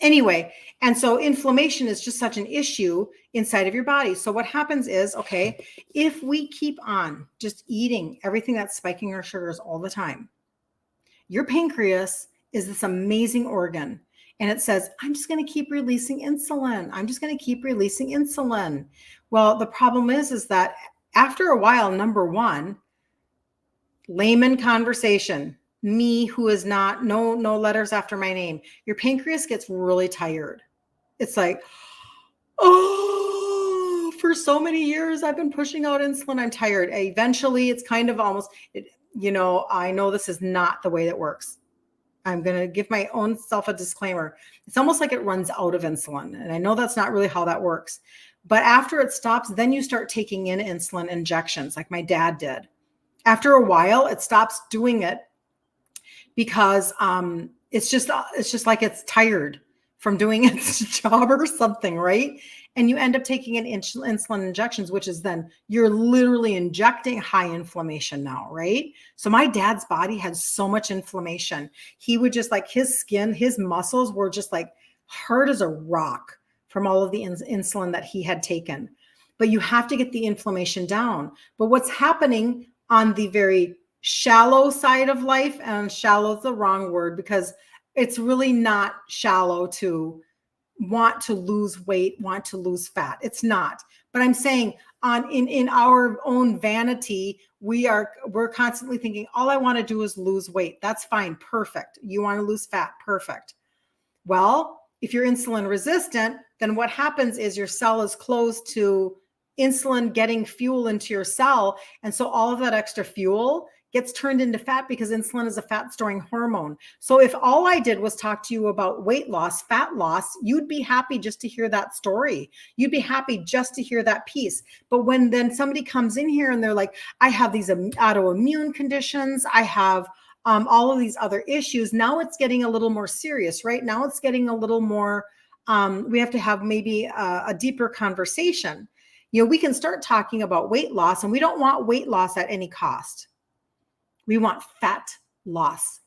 Anyway, and so inflammation is just such an issue inside of your body. So what happens is, okay, if we keep on just eating everything that's spiking our sugars all the time, your pancreas is this amazing organ. And it says, I'm just going to keep releasing insulin. I'm just going to keep releasing insulin. Well, the problem is that after a while, number one, layman conversation, me who is not, no letters after my name, your pancreas gets really tired. It's like, oh, for so many years, I've been pushing out insulin. I'm tired. Eventually, it's kind of almost, I know this is not the way that works. I'm going to give my own self a disclaimer. It's almost like it runs out of insulin. And I know that's not really how that works. But after it stops, then you start taking in insulin injections like my dad did. After a while, it stops doing it because it's just like it's tired from doing its job or something, right? And you end up taking an insulin injections, which is then you're literally injecting high inflammation now, right? So my dad's body had so much inflammation. He would just like his skin, his muscles were just like hard as a rock from all of the insulin that he had taken. But you have to get the inflammation down. But what's happening on the very shallow side of life, and shallow is the wrong word because it's really not shallow to want to lose weight, want to lose fat. It's not. But I'm saying in our own vanity, we're constantly thinking, all I want to do is lose weight. That's fine. Perfect. You want to lose fat. Perfect. Well, if you're insulin resistant, then what happens is your cell is closed to insulin getting fuel into your cell. And so all of that extra fuel gets turned into fat because insulin is a fat storing hormone. So if all I did was talk to you about weight loss, fat loss, you'd be happy just to hear that story. You'd be happy just to hear that piece. But when then somebody comes in here and they're like, I have these autoimmune conditions, I have all of these other issues, now it's getting a little more serious, right? Now it's getting a little more, we have to have maybe a deeper conversation. You know, we can start talking about weight loss, and we don't want weight loss at any cost. We want fat loss,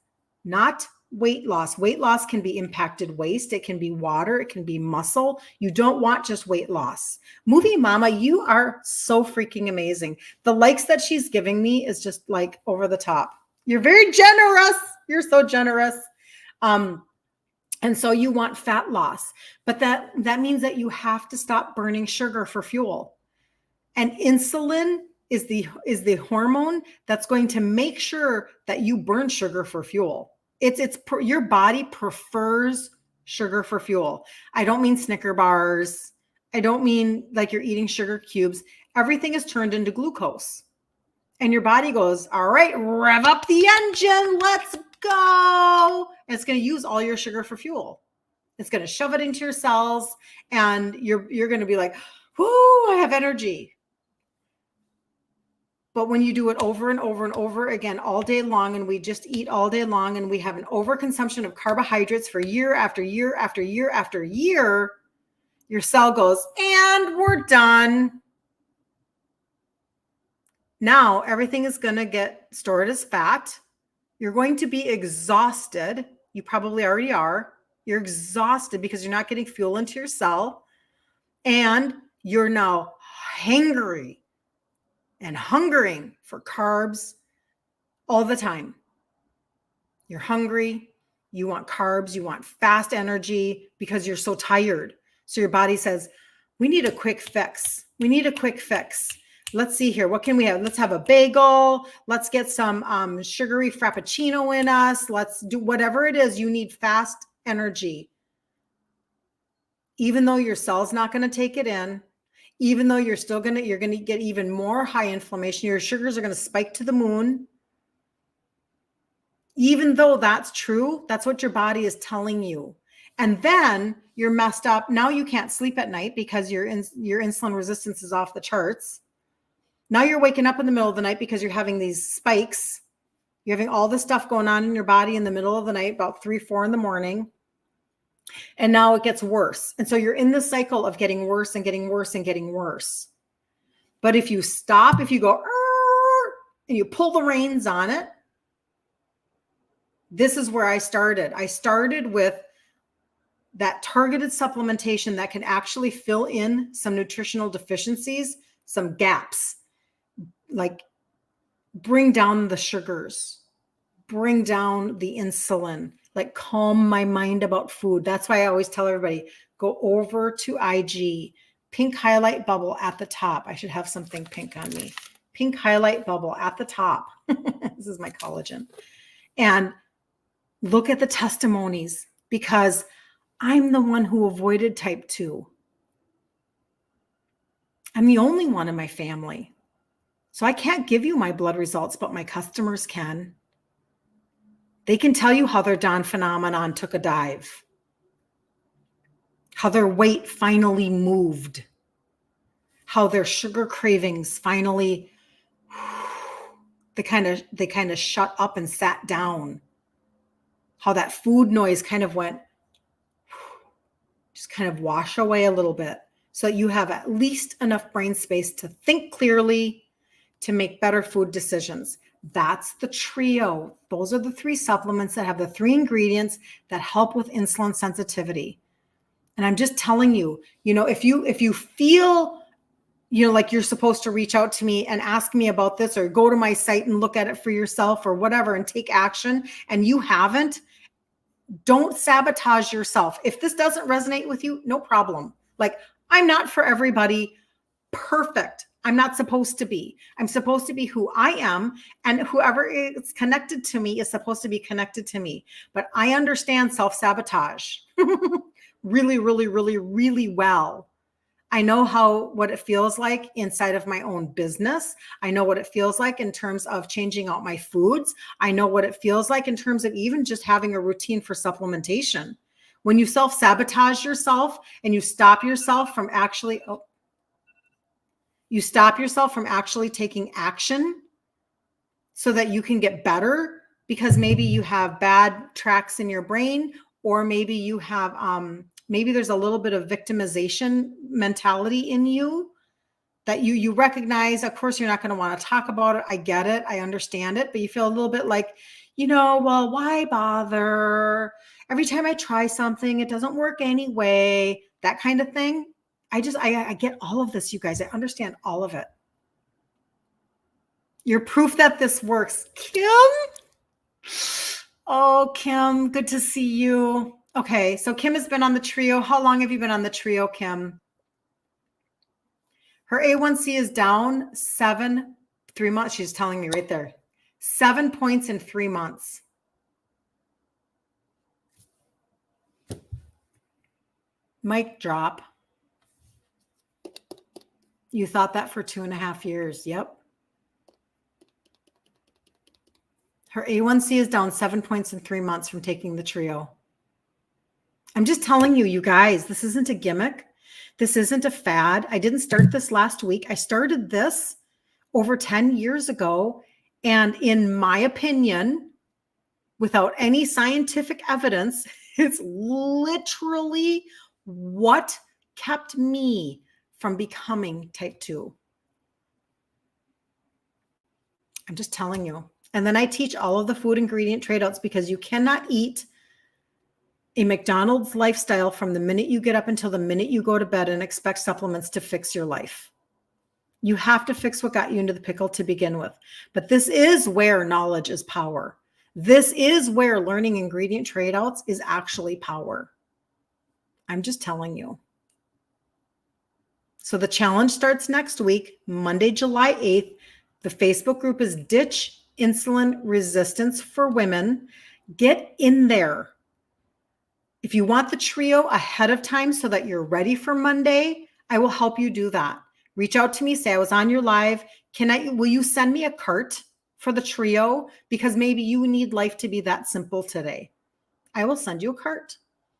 not weight loss. Weight loss can be impacted waist. It can be water. It can be muscle. You don't want just weight loss. Movie Mama, you are so freaking amazing. The likes that she's giving me is just like over the top. You're very generous. You're so generous. And so you want fat loss, but that means that you have to stop burning sugar for fuel. And insulin is the hormone that's going to make sure that you burn sugar for fuel. Your body prefers sugar for fuel. I don't mean Snicker bars. I don't mean like you're eating sugar cubes. Everything is turned into glucose. And your body goes, all right, rev up the engine. Let's go. And it's going to use all your sugar for fuel. It's going to shove it into your cells, and you're going to be like, whoo, I have energy. But when you do it over and over and over again all day long, and we just eat all day long, and we have an overconsumption of carbohydrates for year after year after year after year, your cell goes, and we're done. Now everything is going to get stored as fat. You're going to be exhausted. You probably already are. You're exhausted because you're not getting fuel into your cell. And you're now hangry and hungering for carbs all the time. You're hungry. You want carbs. You want fast energy because you're so tired. So your body says, we need a quick fix. We need a quick fix. Let's see here. What can we have? Let's have a bagel. Let's get some sugary frappuccino in us. Let's do whatever it is. You need fast energy. Even though your cell's not going to take it in, even though you're going to get even more high inflammation, your sugars are going to spike to the moon. Even though that's true, that's what your body is telling you. And then you're messed up. Now you can't sleep at night because your insulin resistance is off the charts. Now you're waking up in the middle of the night because you're having these spikes. You're having all this stuff going on in your body in the middle of the night, about 3, 4 in the morning. And now it gets worse. And so you're in this cycle of getting worse and getting worse and getting worse. But if you stop, if you go, and you pull the reins on it, this is where I started. I started with that targeted supplementation that can actually fill in some nutritional deficiencies, some gaps, like bring down the sugars, bring down the insulin, like calm my mind about food. That's why I always tell everybody, go over to IG, pink highlight bubble at the top. I should have something pink on me. Pink highlight bubble at the top. This is my collagen. And look at the testimonies, because I'm the one who avoided type 2. I'm the only one in my family. So I can't give you my blood results, but my customers can. They can tell you how their Dawn phenomenon took a dive, how their weight finally moved, how their sugar cravings finally, they kind of shut up and sat down, how that food noise kind of went, just kind of wash away a little bit so that you have at least enough brain space to think clearly, to make better food decisions. That's the trio. Those are the 3 supplements that have the 3 ingredients that help with insulin sensitivity. And I'm just telling you, if you feel, like you're supposed to reach out to me and ask me about this, or go to my site and look at it for yourself or whatever and take action, and you haven't, don't sabotage yourself. If this doesn't resonate with you, no problem. Like, I'm not for everybody perfect. I'm not supposed to be. I'm supposed to be who I am, and whoever is connected to me is supposed to be connected to me. But I understand self-sabotage really, really, really, really well. I know what it feels like inside of my own business. I know what it feels like in terms of changing out my foods. I know what it feels like in terms of even just having a routine for supplementation. When you self-sabotage yourself and you stop yourself from actually, taking action so that you can get better, because maybe you have bad tracks in your brain, or maybe you have, maybe there's a little bit of victimization mentality in you that you recognize. Of course, you're not going to want to talk about it. I get it. I understand it. But you feel a little bit like, well, why bother? Every time I try something, it doesn't work anyway, that kind of thing. I get all of this, you guys. I understand all of it. You're proof that this works. Kim? Oh, Kim, good to see you. Okay, so Kim has been on the trio. How long have you been on the trio, Kim? Her A1C is down 3 months. She's telling me right there. 7 points in 3 months. Mic drop. You thought that for 2.5 years. Yep. Her A1C is down 7 points in 3 months from taking the trio. I'm just telling you, you guys, this isn't a gimmick. This isn't a fad. I didn't start this last week. I started this over 10 years ago. And in my opinion, without any scientific evidence, it's literally what kept me from becoming type 2. I'm just telling you. And then I teach all of the food ingredient trade outs, because you cannot eat a McDonald's lifestyle from the minute you get up until the minute you go to bed and expect supplements to fix your life. You have to fix what got you into the pickle to begin with. But this is where knowledge is power. This is where learning ingredient trade outs is actually power. I'm just telling you. So the challenge starts next week, Monday, July 8th. The Facebook group is Ditch Insulin Resistance for Women. Get in there. If you want the trio ahead of time so that you're ready for Monday, I will help you do that. Reach out to me, say I was on your live. Will you send me a cart for the trio? Because maybe you need life to be that simple today. I will send you a cart.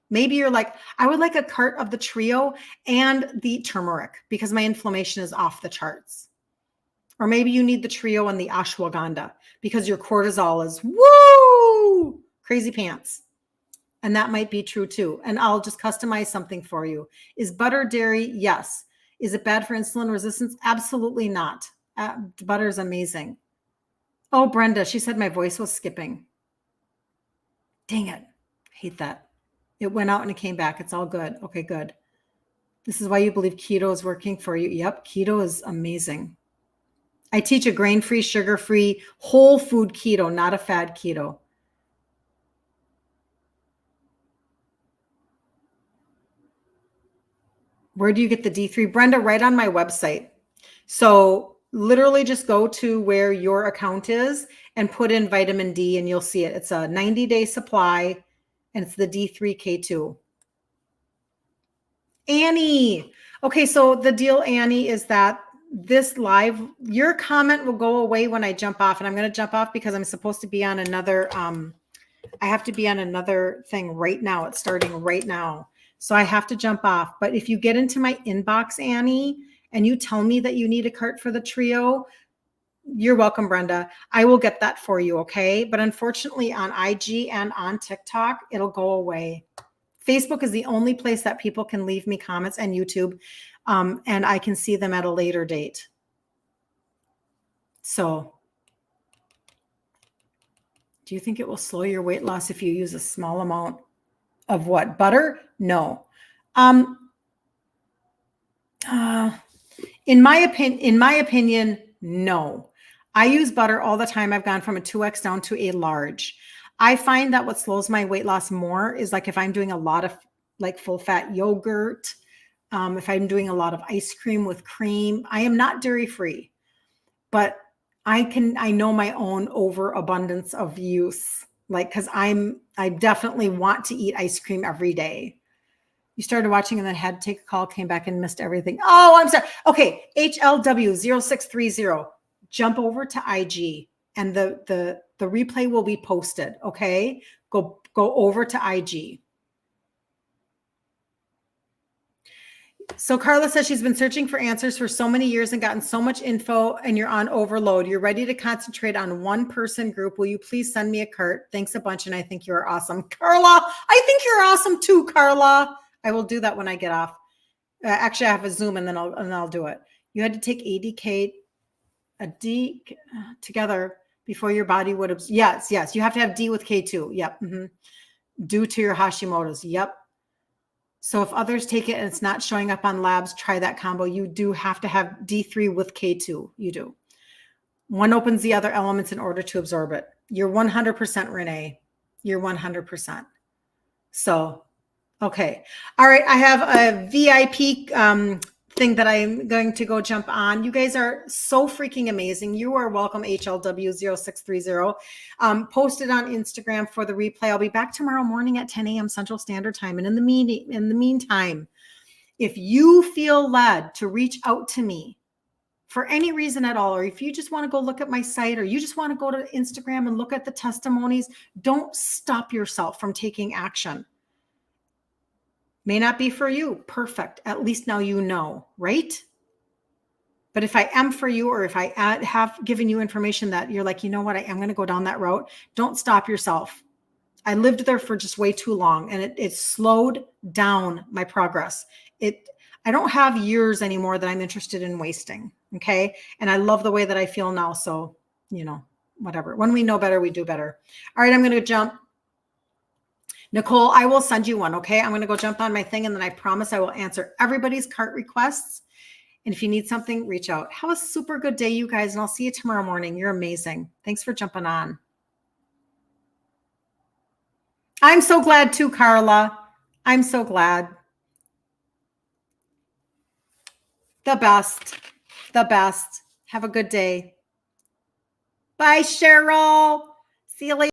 Maybe you're like, I would like a cart of the trio and the turmeric because my inflammation is off the charts. Or maybe you need the trio and the ashwagandha because your cortisol is woo, crazy pants. And that might be true too. And I'll just customize something for you. Is butter dairy? Yes. Is it bad for insulin resistance? Absolutely not. Butter is amazing. Oh, Brenda, she said my voice was skipping. Dang it. Hate that. It went out and it came back. It's all good. Okay, good. This is why you believe keto is working for you. Yep, keto is amazing. I teach a grain-free, sugar-free, whole food keto, not a fad keto. Where do you get the D3? Brenda, right on my website. So literally just go to where your account is and put in vitamin D and you'll see it. It's a 90-day supply and it's the D3K2. Annie. Okay, so the deal, Annie, is that this live, your comment will go away when I jump off. And I'm going to jump off because I'm supposed to be on another, I have to be on another thing right now. It's starting right now. So I have to jump off. But if you get into my inbox, Annie, and you tell me that you need a cart for the trio, you're welcome, Brenda. I will get that for you, okay? But unfortunately on IG and on TikTok, it'll go away. Facebook is the only place that people can leave me comments, and YouTube, and I can see them at a later date. So do you think it will slow your weight loss if you use a small amount of what? Butter? No. In my opinion, no. I use butter all the time. I've gone from a 2X down to a large. I find that what slows my weight loss more is like if I'm doing a lot of like full fat yogurt, if I'm doing a lot of ice cream with cream. I am not dairy free, but I know my own overabundance of use. Like, because I definitely want to eat ice cream every day. You started watching and then had to take a call, came back and missed everything. Oh, I'm sorry. Okay, HLW0630. Jump over to IG and the replay will be posted. Okay, go over to IG. So Carla says she's been searching for answers for so many years and gotten so much info, and you're on overload. You're ready to concentrate on one person group. Will you please send me a cart? Thanks a bunch, and I think you're awesome. Carla, I think you're awesome too, Carla. I will do that when I get off. Actually, I have a Zoom, and then I'll do it. You had to take a D together before your body would have. Yes. You have to have D with K2. Yep. Due to your Hashimoto's. Yep. So if others take it and it's not showing up on labs, try that combo. You do have to have D3 with K2. You do. One opens the other elements in order to absorb it. You're 100%, Renee. You're 100%. So, okay. All right. I have a VIP thing that I'm going to go jump on. You guys are so freaking amazing. You are welcome, HLW0630. Post it on Instagram for the replay. I'll be back tomorrow morning at 10 a.m. Central Standard Time. And in the meantime, if you feel led to reach out to me for any reason at all, or if you just want to go look at my site, or you just want to go to Instagram and look at the testimonies, don't stop yourself from taking action. May not be for you. Perfect. At least now you know, right? But if I am for you, or if I have given you information that you're like, you know what, I am going to go down that route, don't stop yourself. I lived there for just way too long, and it slowed down my progress. I don't have years anymore that I'm interested in wasting. Okay. And I love the way that I feel now. So, whatever. When we know better, we do better. All right. I'm going to jump. Nicole, I will send you one, okay? I'm going to go jump on my thing, and then I promise I will answer everybody's cart requests. And if you need something, reach out. Have a super good day, you guys, and I'll see you tomorrow morning. You're amazing. Thanks for jumping on. I'm so glad too, Carla. I'm so glad. The best. The best. Have a good day. Bye, Cheryl. See you later.